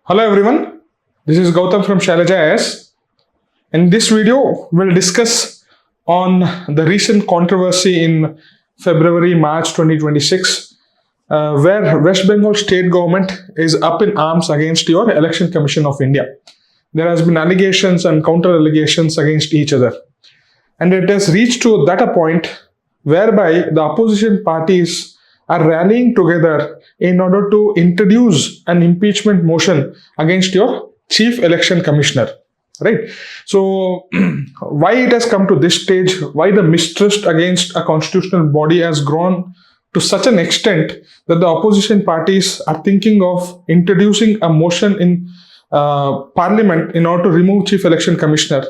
Hello everyone, this is Gautam from Shailaja IS. In this video, we'll discuss on the recent controversy in February-March 2026, where West Bengal state government is up in arms against your Election Commission of India. There has been allegations and counter-allegations against each other. And it has reached to that a point whereby the opposition parties are rallying together in order to introduce an impeachment motion against your chief election commissioner, right? So why it has come to this stage, why the mistrust against a constitutional body has grown to such an extent that the opposition parties are thinking of introducing a motion in parliament in order to remove chief election commissioner.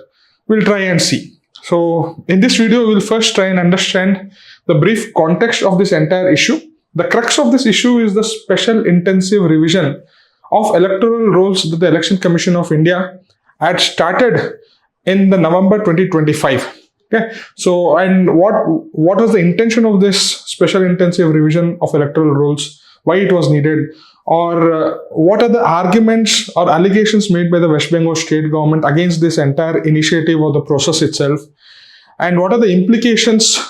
We'll try and see. So in this video, we'll first try and understand the brief context of this entire issue. The crux of this issue is the special intensive revision of electoral rolls that the Election Commission of India had started in the November 2025. Okay, so and what was the intention of this special intensive revision of electoral rolls? Why it was needed? Or what are the arguments or allegations made by the West Bengal state government against this entire initiative or the process itself? And what are the implications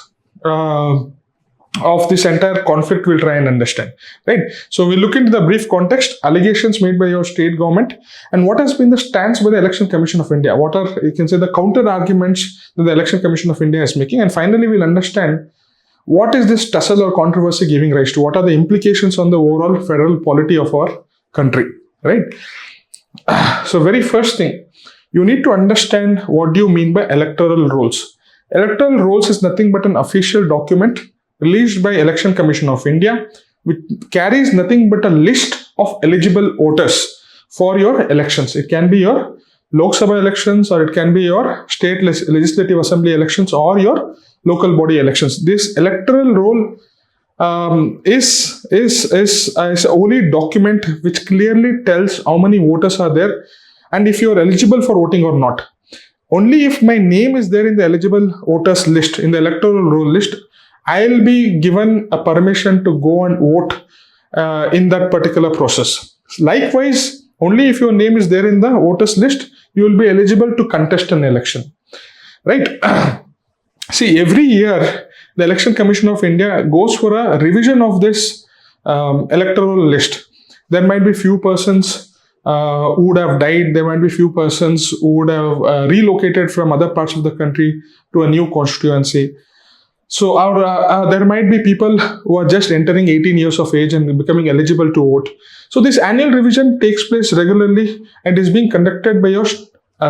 of this entire conflict? We'll try and understand, right? So we'll look into the brief context, allegations made by your state government, and what has been the stance by the Election Commission of India. What are, you can say, the counter arguments that the Election Commission of India is making. And finally, we'll understand what is this tussle or controversy giving rise to? What are the implications on the overall federal polity of our country, right? So very first thing, you need to understand what do you mean by electoral rolls. Electoral rolls is nothing but an official document released by Election Commission of India, which carries nothing but a list of eligible voters for your elections. It can be your Lok Sabha elections, or it can be your state legislative assembly elections, or your local body elections. This electoral roll is a only document which clearly tells how many voters are there and if you are eligible for voting or not. Only if my name is there in the eligible voters list, in the electoral roll list, I'll be given a permission to go and vote in that particular process. Likewise, only if your name is there in the voters list, you will be eligible to contest an election, right? See, every year, the Election Commission of India goes for a revision of this electoral list. There might be few persons who would have died. There might be few persons who would have relocated from other parts of the country to a new constituency. So there might be people who are just entering 18 years of age and becoming eligible to vote. So this annual revision takes place regularly and is being conducted by your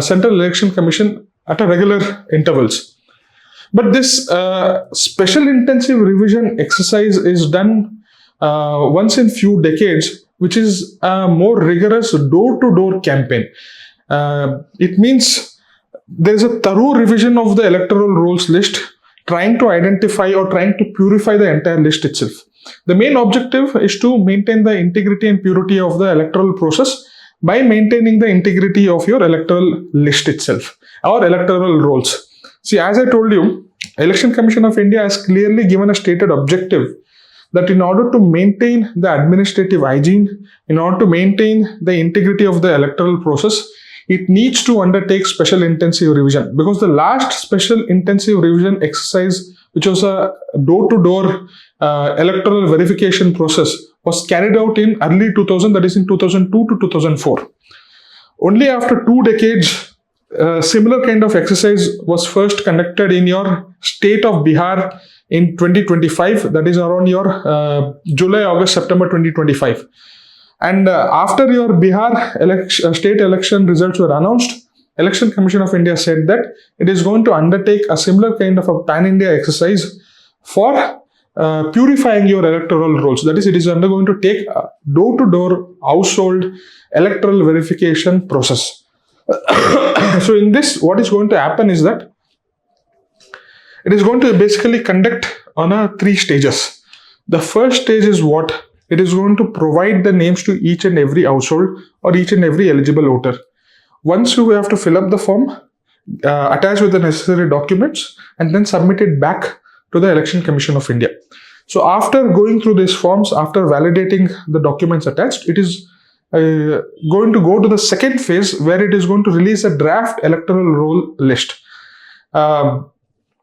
Central Election Commission at a regular intervals. But this special intensive revision exercise is done once in few decades, which is a more rigorous door-to-door campaign. It means there is a thorough revision of the electoral rolls list, trying to identify or trying to purify the entire list itself. The main objective is to maintain the integrity and purity of the electoral process by maintaining the integrity of your electoral list itself or electoral rolls. See, as I told you, Election Commission of India has clearly given a stated objective that in order to maintain the administrative hygiene, in order to maintain the integrity of the electoral process, it needs to undertake special intensive revision, because the last special intensive revision exercise, which was a door-to-door electoral verification process, was carried out in early 2000, that is in 2002 to 2004. Only after 2 decades, similar kind of exercise was first conducted in your state of Bihar in 2025, that is around your July, August, September 2025. And after your Bihar state election results were announced, Election Commission of India said that it is going to undertake a similar kind of a pan-India exercise for purifying your electoral rolls. That is, it is undergoing to take a door-to-door household electoral verification process. So in this, what is going to happen is that it is going to basically conduct on 3 stages. The first stage is what? It is going to provide the names to each and every household or each and every eligible voter. Once you have to fill up the form, attach with the necessary documents, and then submit it back to the Election Commission of India. So after going through these forms, after validating the documents attached, it is going to go to the second phase where it is going to release a draft electoral roll list.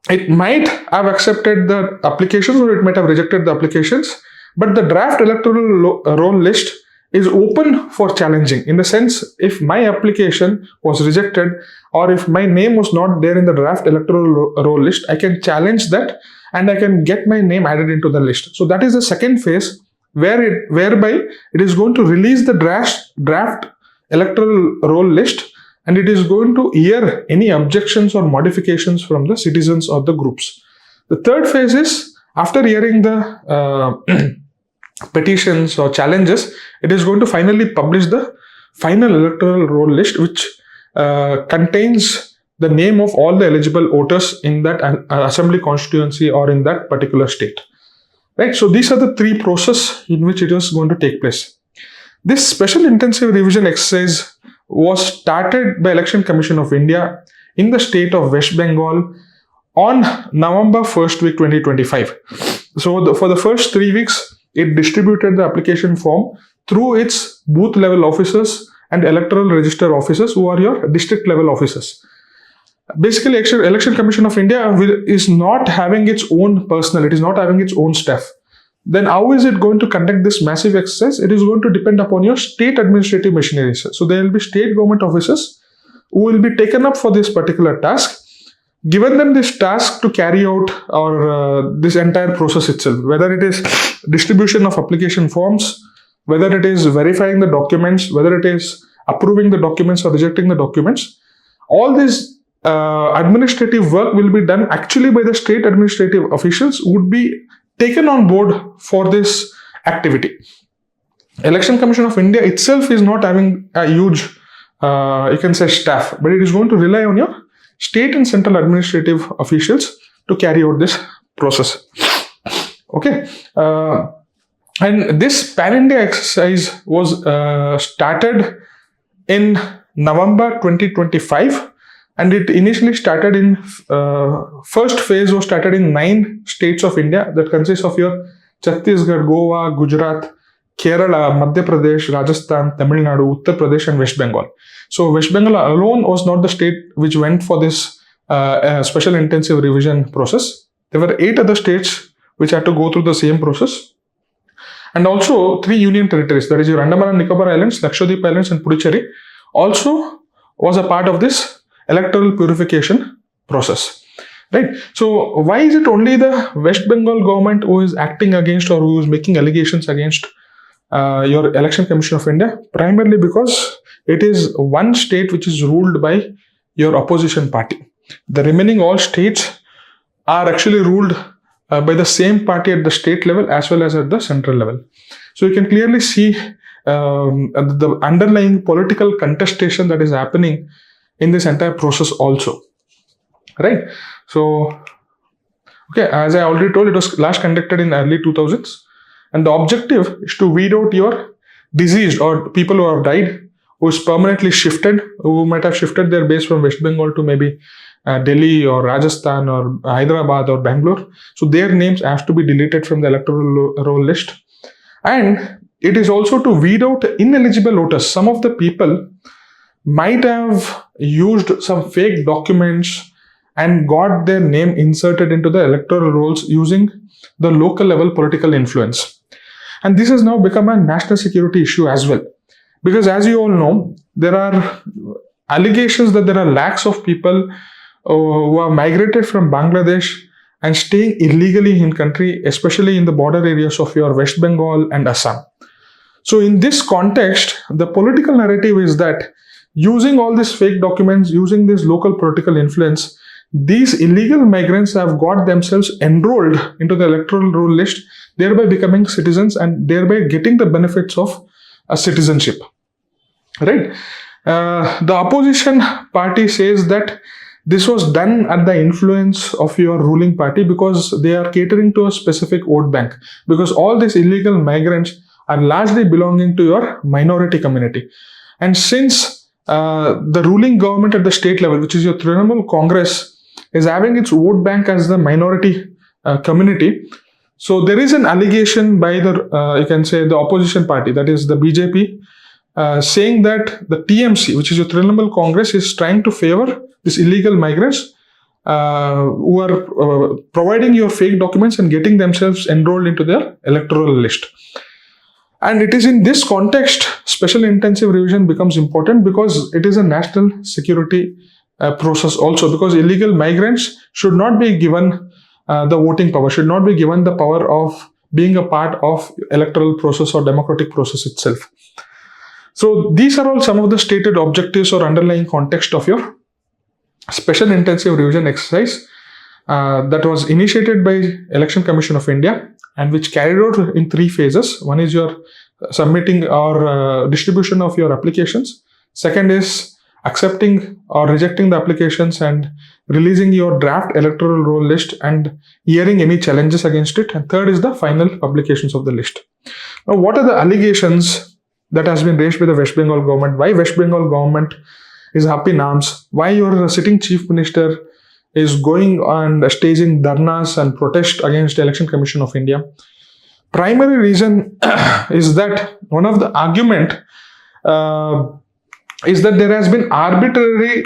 It might have accepted the applications or it might have rejected the applications, but the draft electoral roll list is open for challenging, in the sense if my application was rejected or if my name was not there in the draft electoral roll list, I can challenge that and I can get my name added into the list. So that is the second phase whereby it is going to release the draft electoral roll list, and it is going to hear any objections or modifications from the citizens or the groups. The third phase is, after hearing the petitions or challenges, it is going to finally publish the final electoral roll list, which contains the name of all the eligible voters in that assembly constituency or in that particular state. Right? So these are the three processes in which it is going to take place. This special intensive revision exercise was started by Election Commission of India in the state of West Bengal on November 1st week 2025. So for the first 3 weeks, it distributed the application form through its booth level officers and electoral register officers, who are your district level officers. Basically, Election Commission of India is not having its own personnel, it is not having its own staff. Then how is it going to conduct this massive exercise? It is going to depend upon your state administrative machinery. So there will be state government officers who will be taken up for this particular task, given them this task to carry out or this entire process itself, whether it is distribution of application forms, whether it is verifying the documents, whether it is approving the documents or rejecting the documents. All this administrative work will be done actually by the state administrative officials who would be taken on board for this activity. Election Commission of India itself is not having a huge, you can say, staff, but it is going to rely on your state and central administrative officials to carry out this process. Okay. And this pan-India exercise was started in November 2025, and it initially started in first phase was started in 9 states of India that consists of your Chhattisgarh, Goa, Gujarat, Kerala, Madhya Pradesh, Rajasthan, Tamil Nadu, Uttar Pradesh, and West Bengal. So West Bengal alone was not the state which went for this special intensive revision process. There were 8 other states which had to go through the same process. And also 3 union territories, that is your Andaman and Nicobar Islands, Lakshadweep Islands, and Puducherry, also was a part of this electoral purification process. Right? So why is it only the West Bengal government who is acting against or who is making allegations against your Election Commission of India? Primarily because it is one state which is ruled by your opposition party. The remaining all states are actually ruled by the same party at the state level as well as at the central level. So you can clearly see the underlying political contestation that is happening in this entire process also. Right? So, okay, as I already told, it was last conducted in early 2000s. And the objective is to weed out your deceased or people who have died, who is permanently shifted, who might have shifted their base from West Bengal to maybe Delhi or Rajasthan or Hyderabad or Bangalore. So their names have to be deleted from the electoral roll list. And it is also to weed out ineligible voters. Some of the people might have used some fake documents and got their name inserted into the electoral rolls using the local level political influence. And this has now become a national security issue as well. Because as you all know, there are allegations that there are lakhs of people who have migrated from Bangladesh and staying illegally in country, especially in the border areas of your West Bengal and Assam. So in this context, the political narrative is that using all these fake documents, using this local political influence, these illegal migrants have got themselves enrolled into the electoral roll list, thereby becoming citizens and thereby getting the benefits of a citizenship. Right? The opposition party says that this was done at the influence of your ruling party because they are catering to a specific vote bank. Because all these illegal migrants are largely belonging to your minority community. And since the ruling government at the state level, which is your Trinamool Congress, is having its vote bank as the minority community, so there is an allegation by the, you can say, the opposition party, that is the BJP, saying that the TMC, which is your Trinamool Congress, is trying to favor these illegal migrants who are providing your fake documents and getting themselves enrolled into their electoral list. And it is in this context, special intensive revision becomes important, because it is a national security process also, because illegal migrants should not be given the voting power, should not be given the power of being a part of electoral process or democratic process itself. So these are all some of the stated objectives or underlying context of your special intensive revision exercise that was initiated by Election Commission of India, and which carried out in 3 phases. One is your submitting or distribution of your applications. Second is accepting or rejecting the applications and releasing your draft electoral roll list and hearing any challenges against it. And third is the final publications of the list. Now, what are the allegations that has been raised by the West Bengal government? Why West Bengal government is up in arms? Why your sitting chief minister is going and staging dharnas and protest against the Election Commission of India? Primary reason is that one of the argument is that there has been arbitrary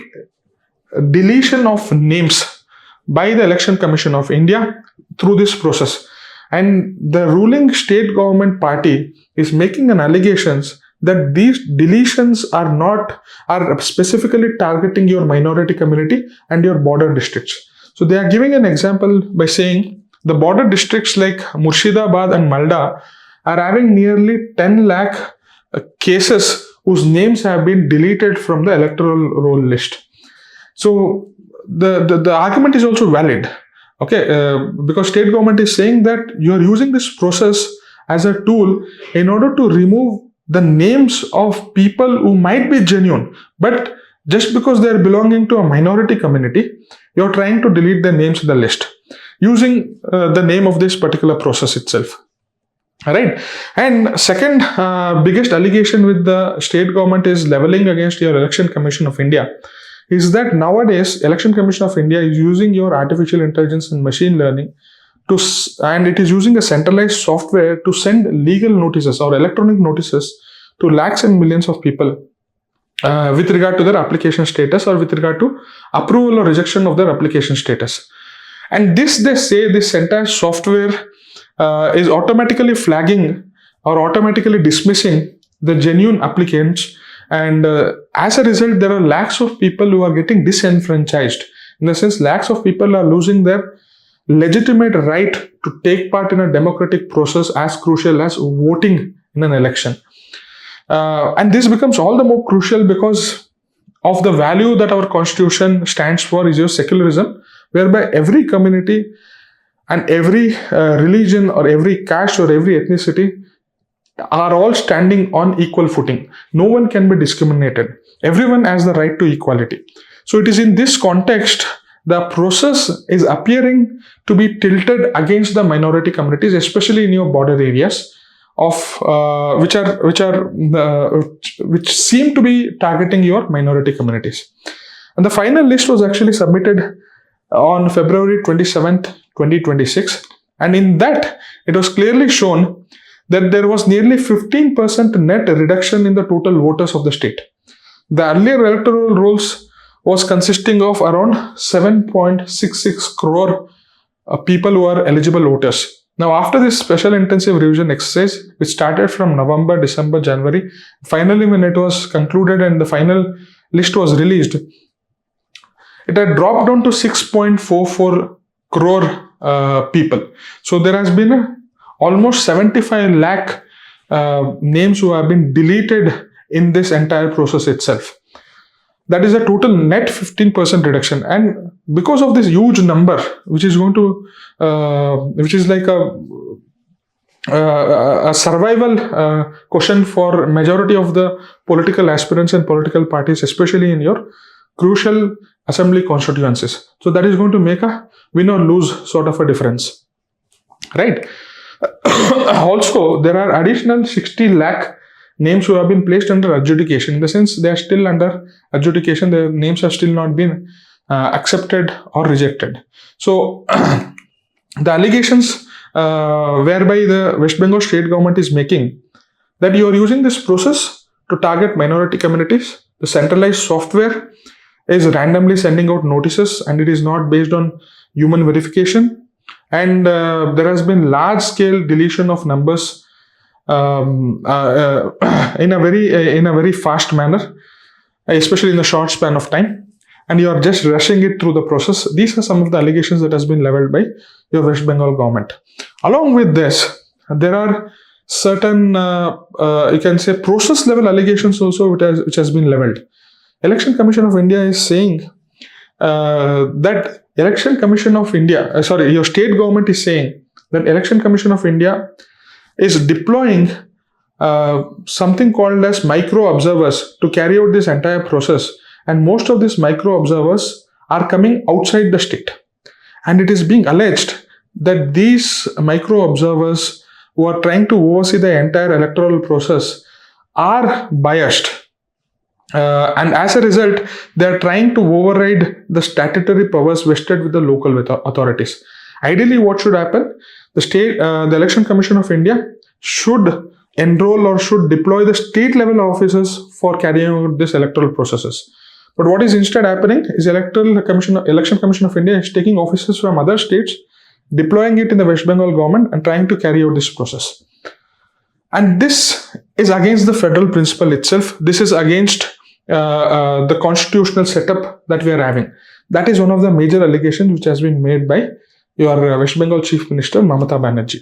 deletion of names by the Election Commission of India through this process. And the ruling state government party is making an allegations that these deletions are specifically targeting your minority community and your border districts. So they are giving an example by saying the border districts like Murshidabad and Malda are having nearly 10 lakh cases whose names have been deleted from the electoral roll list. So the argument is also valid, okay, because state government is saying that you are using this process as a tool in order to remove the names of people who might be genuine, but just because they are belonging to a minority community, you are trying to delete their names in the list using the name of this particular process itself. All right. And second biggest allegation with the state government is leveling against your Election Commission of India is that nowadays Election Commission of India is using your artificial intelligence and machine learning and it is using a centralized software to send legal notices or electronic notices to lakhs and millions of people with regard to their application status or with regard to approval or rejection of their application status. And this, they say, this entire software is automatically flagging or automatically dismissing the genuine applicants, and as a result there are lakhs of people who are getting disenfranchised. In the sense, lakhs of people are losing their legitimate right to take part in a democratic process as crucial as voting in an election. And this becomes all the more crucial because of the value that our constitution stands for is your secularism, whereby every community and every religion or every caste or every ethnicity are all standing on equal footing. No one can be discriminated. Everyone has the right to equality. So it is in this context the process is appearing to be tilted against the minority communities, especially in your border areas of which seem to be targeting your minority communities. And the final list was actually submitted on February 27th, 2026. And in that, it was clearly shown that there was nearly 15% net reduction in the total voters of the state. The earlier electoral rolls was consisting of around 7.66 crore people who are eligible voters. Now, after this special intensive revision exercise, which started from November, December, January, finally when it was concluded and the final list was released, it had dropped down to 6.44 crore people. So there has been almost 75 lakh names who have been deleted in this entire process itself. That is a total net 15% reduction. And because of this huge number, which is going to, which is like a survival question for majority of the political aspirants and political parties, especially in your crucial assembly constituencies. So that is going to make a win or lose sort of a difference, right? Also, there are additional 60 lakh names who have been placed under adjudication. In the sense, they are still under adjudication. Their names have still not been accepted or rejected. So, the allegations whereby the West Bengal state government is making that you are using this process to target minority communities. The centralized software is randomly sending out notices, and it is not based on human verification. And there has been large scale deletion of numbers in a very fast manner, especially in a short span of time, and you are just rushing it through the process. These are some of the allegations that has been leveled by your West Bengal government. Along with this, there are certain you can say process level allegations also which has been leveled. Election Commission of India is saying that Election Commission of India, your state government is saying that Election Commission of India is deploying something called as micro observers to carry out this entire process, and most of these micro observers are coming outside the state, and it is being alleged that these micro observers who are trying to oversee the entire electoral process are biased, and as a result they are trying to override the statutory powers vested with the local authorities. Ideally, what should happen? The Election Commission of India should enroll or should deploy the state level officers for carrying out this electoral processes. But what is instead happening is Election Commission of India is taking officers from other states, deploying it in the West Bengal government and trying to carry out this process. And this is against the federal principle itself. This is against the constitutional setup that we are having. That is one of the major allegations which has been made by your West Bengal Chief Minister Mamata Banerjee.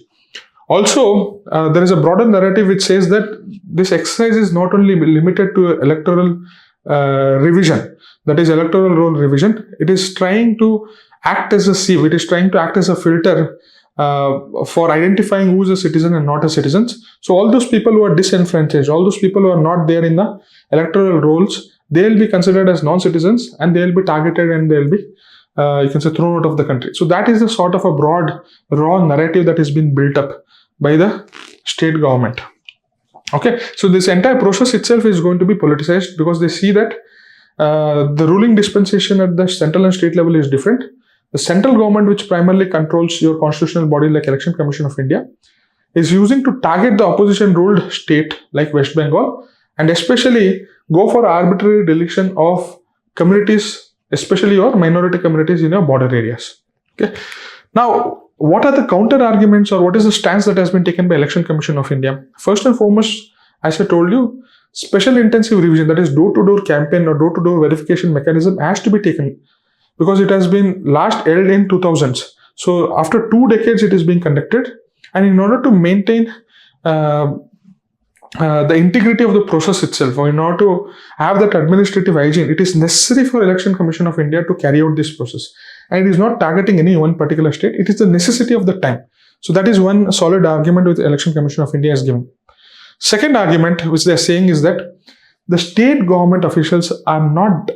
Also, there is a broader narrative which says that this exercise is not only limited to electoral revision, that is electoral roll revision. It is trying to act as a sieve. It is trying to act as a filter for identifying who is a citizen and not a citizen. So all those people who are disenfranchised, all those people who are not there in the electoral rolls, they will be considered as non-citizens and they will be targeted and they will be you can say thrown out of the country. So that is a sort of a broad, raw narrative that has been built up by the state government. Okay, so this entire process itself is going to be politicized because they see that the ruling dispensation at the central and state level is different. The central government, which primarily controls your constitutional body like Election Commission of India, is using to target the opposition ruled state like West Bengal and especially go for arbitrary deletion of communities, especially your minority communities in your border areas. Okay. Now, what are the counter arguments or what is the stance that has been taken by Election Commission of India? First and foremost, as I told you, special intensive revision, that is door-to-door campaign or door-to-door verification mechanism has to be taken because it has been last held in 2000s. So after 2 decades, it is being conducted, and in order to maintain the integrity of the process itself, or in order to have that administrative hygiene, it is necessary for Election Commission of India to carry out this process. And it is not targeting any one particular state. It is the necessity of the time. So that is one solid argument which the Election Commission of India is giving. Second argument which they are saying is that the state government officials are not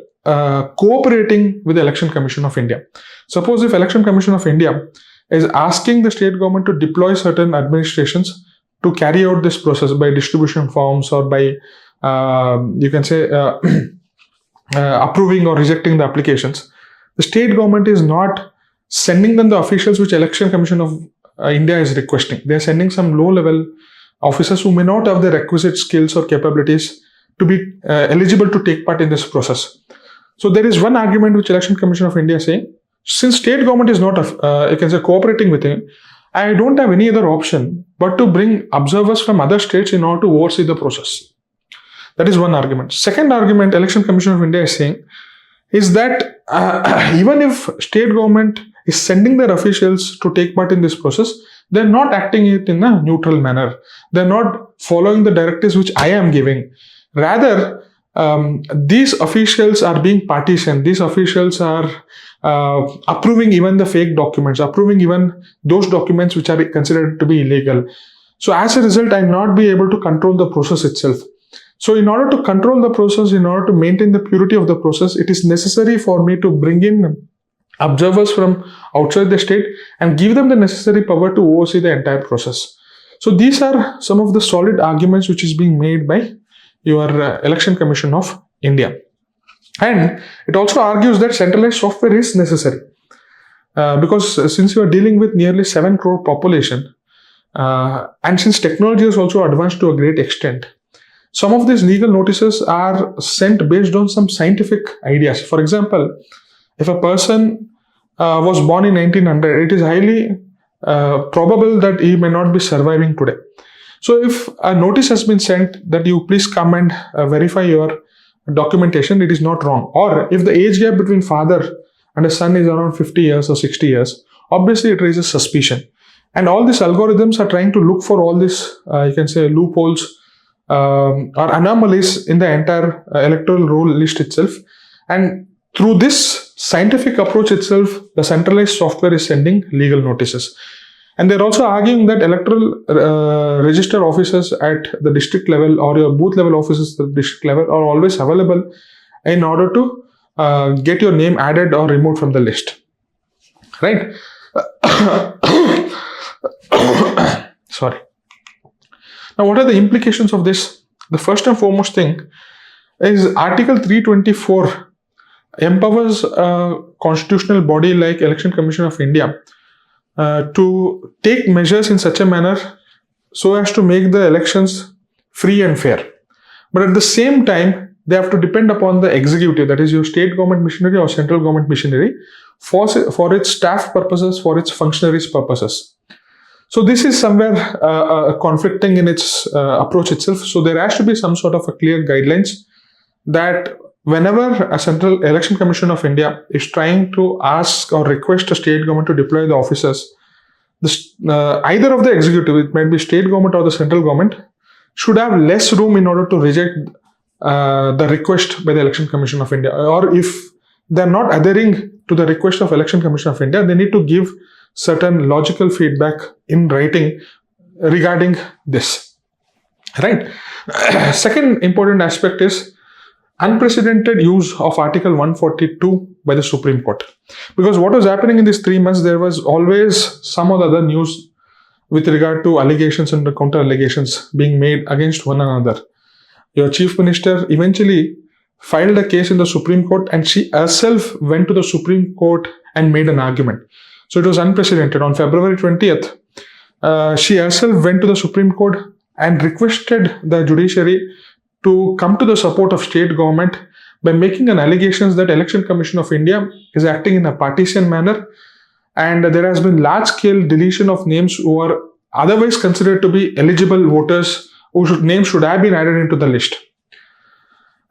cooperating with the Election Commission of India. Suppose if Election Commission of India is asking the state government to deploy certain administrations to carry out this process by distribution forms or by you can say approving or rejecting the applications, the state government is not sending them the officials which Election Commission of India is requesting. They are sending some low-level officers who may not have the requisite skills or capabilities to be eligible to take part in this process. So there is one argument which Election Commission of India is saying, since state government is not you can say cooperating with it, I don't have any other option but to bring observers from other states in order to oversee the process. That is one argument. Second argument Election Commission of India is saying is that even if state government is sending their officials to take part in this process, they're not acting it in a neutral manner. They're not following the directives which I am giving. Rather, these officials are being partitioned. These officials are approving even the fake documents, approving even those documents which are considered to be illegal. So as a result, I will not be able to control the process itself. So in order to control the process, in order to maintain the purity of the process, it is necessary for me to bring in observers from outside the state and give them the necessary power to oversee the entire process. So these are some of the solid arguments which is being made by your Election Commission of India. And it also argues that centralized software is necessary because since you are dealing with nearly 7 crore population and since technology has also advanced to a great extent, some of these legal notices are sent based on some scientific ideas. For example, if a person was born in 1900, it is highly probable that he may not be surviving today. So if a notice has been sent that you please come and verify your documentation, it is not wrong. Or if the age gap between father and a son is around 50 years or 60 years, obviously it raises suspicion. And all these algorithms are trying to look for all these, you can say, loopholes or anomalies in the entire electoral roll list itself. And through this scientific approach itself, the centralized software is sending legal notices. And they're also arguing that electoral register offices at the district level or your booth level offices at the district level are always available in order to get your name added or removed from the list. Right? Sorry. Now, what are the implications of this? The first and foremost thing is Article 324 empowers a constitutional body like Election Commission of India to take measures in such a manner so as to make the elections free and fair. But at the same time, they have to depend upon the executive, that is your state government machinery or central government machinery, for its staff purposes, for its functionaries purposes. So this is somewhere conflicting in its approach itself. So there has to be some sort of a clear guidelines that whenever a Central Election Commission of India is trying to ask or request a state government to deploy the officers, either of the executive, it might be state government or the central government, should have less room in order to reject the request by the Election Commission of India. Or if they're not adhering to the request of Election Commission of India, they need to give certain logical feedback in writing regarding this. Right? Second important aspect is unprecedented use of Article 142 by the Supreme Court. Because what was happening in these 3 months, there was always some or the other news with regard to allegations and counter allegations being made against one another. Your Chief Minister eventually filed a case in the Supreme Court and she herself went to the Supreme Court and made an argument. So it was unprecedented. On February 20th, she herself went to the Supreme Court and requested the judiciary to come to the support of state government by making an allegations that Election Commission of India is acting in a partisan manner, and there has been large-scale deletion of names who are otherwise considered to be eligible voters whose names should have been added into the list.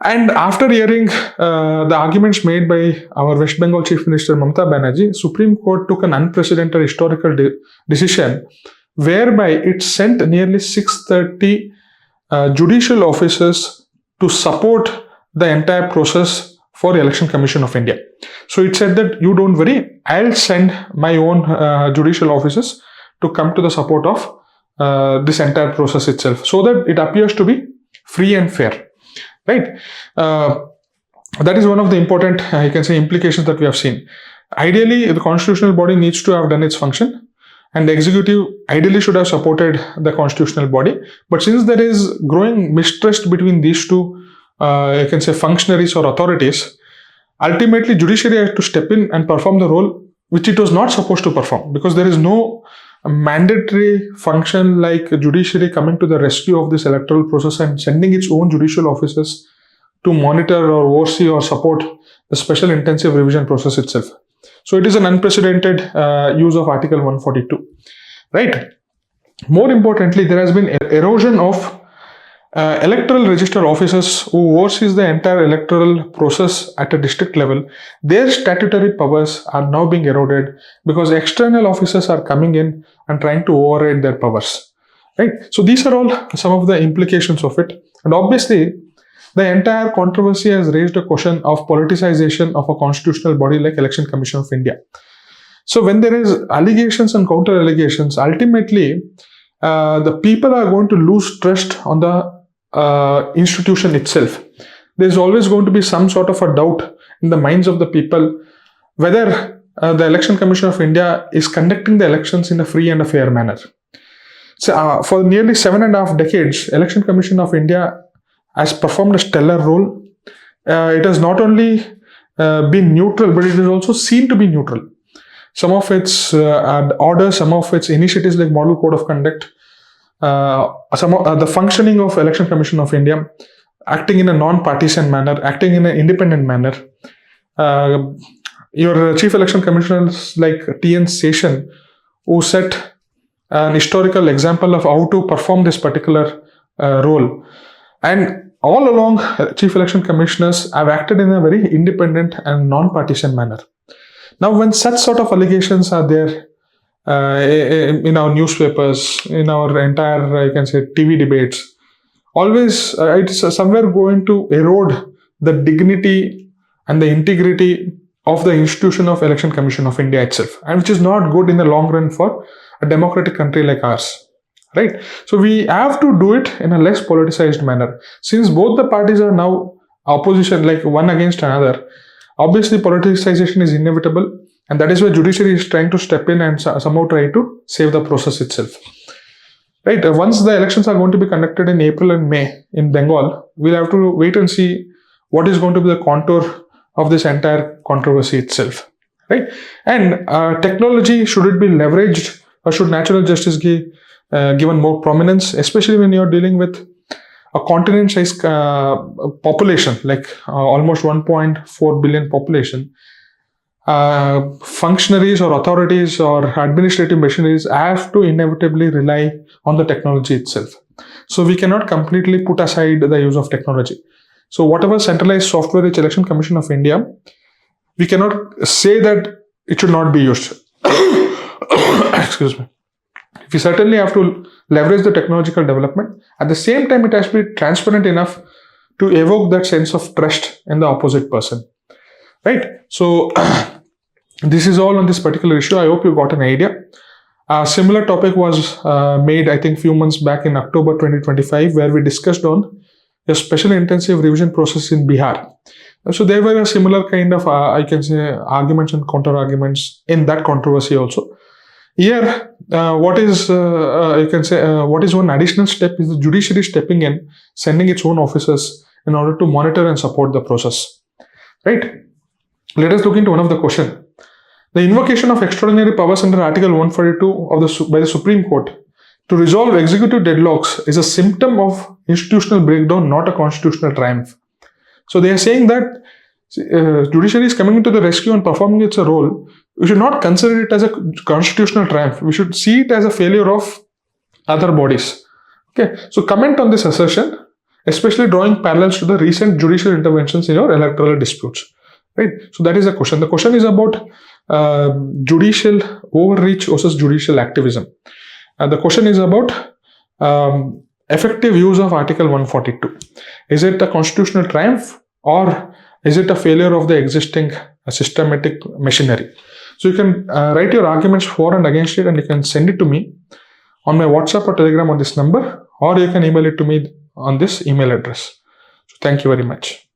And after hearing the arguments made by our West Bengal Chief Minister Mamata Banerjee, Supreme Court took an unprecedented historical decision whereby it sent nearly 630 judicial officers to support the entire process for Election Commission of India. So it said that you don't worry, I'll send my own judicial officers to come to the support of this entire process itself, so that it appears to be free and fair. Right? That is one of the important, you can say, implications that we have seen. Ideally, the constitutional body needs to have done its function, and the executive ideally should have supported the constitutional body. But since there is growing mistrust between these two, you can say, functionaries or authorities, ultimately judiciary has to step in and perform the role which it was not supposed to perform, because there is no mandatory function like judiciary coming to the rescue of this electoral process and sending its own judicial officers to monitor or oversee or support the special intensive revision process itself. So it is an unprecedented use of Article 142. Right? More importantly, there has been erosion of electoral register officers who oversees the entire electoral process at a district level. Their statutory powers are now being eroded because external officers are coming in and trying to override their powers. Right? So these are all some of the implications of it. And obviously, the entire controversy has raised a question of politicization of a constitutional body like Election Commission of India. So when there is allegations and counter allegations, ultimately, the people are going to lose trust on the institution itself. There's always going to be some sort of a doubt in the minds of the people whether the Election Commission of India is conducting the elections in a free and a fair manner. So for nearly 7.5 decades, Election Commission of India has performed a stellar role. It has not only been neutral, but it is also seen to be neutral. Some of its orders, some of its initiatives like Model Code of Conduct, the functioning of Election Commission of India, acting in a non-partisan manner, acting in an independent manner. Your chief election commissioners like T.N. Seshan, who set an historical example of how to perform this particular role. And all along, chief election commissioners have acted in a very independent and non-partisan manner. Now, when such sort of allegations are there in our newspapers, in our entire, I can say, TV debates, always it's somewhere going to erode the dignity and the integrity of the institution of Election Commission of India itself, and which is not good in the long run for a democratic country like ours, right? So we have to do it in a less politicized manner. Since both the parties are now opposition, like one against another, obviously politicization is inevitable, and that is why judiciary is trying to step in and somehow try to save the process itself. Right? Once the elections are going to be conducted in April and May in Bengal, we'll have to wait and see what is going to be the contour of this entire controversy itself. Right? And technology, should it be leveraged, or should natural justice be given more prominence, especially when you're dealing with a continent-sized population, like almost 1.4 billion population. Functionaries or authorities or administrative machineries have to inevitably rely on the technology itself. So we cannot completely put aside the use of technology. So whatever centralized software which Election Commission of India, we cannot say that it should not be used. Excuse me. We certainly have to leverage the technological development. At the same time, it has to be transparent enough to evoke that sense of trust in the opposite person. Right? So this is all on this particular issue. I hope you got an idea. A similar topic was made, I think, few months back in October 2025, where we discussed on a special intensive revision process in Bihar. So there were a similar kind of, I can say, arguments and counter arguments in that controversy also. Here, what is what is one additional step is the judiciary stepping in, sending its own officers in order to monitor and support the process. Right? Let us look into one of the questions. The invocation of extraordinary powers under Article 142 by the Supreme Court to resolve executive deadlocks is a symptom of institutional breakdown, not a constitutional triumph. So they are saying that judiciary is coming into the rescue and performing its role. We should not consider it as a constitutional triumph. We should see it as a failure of other bodies. Okay, so comment on this assertion, especially drawing parallels to the recent judicial interventions in your electoral disputes. Right? So that is the question. The question is about judicial overreach versus judicial activism. The question is about effective use of Article 142. Is it a constitutional triumph, or is it a failure of the existing systematic machinery? So you can write your arguments for and against it, and you can send it to me on my WhatsApp or Telegram on this number, or you can email it to me on this email address. So thank you very much.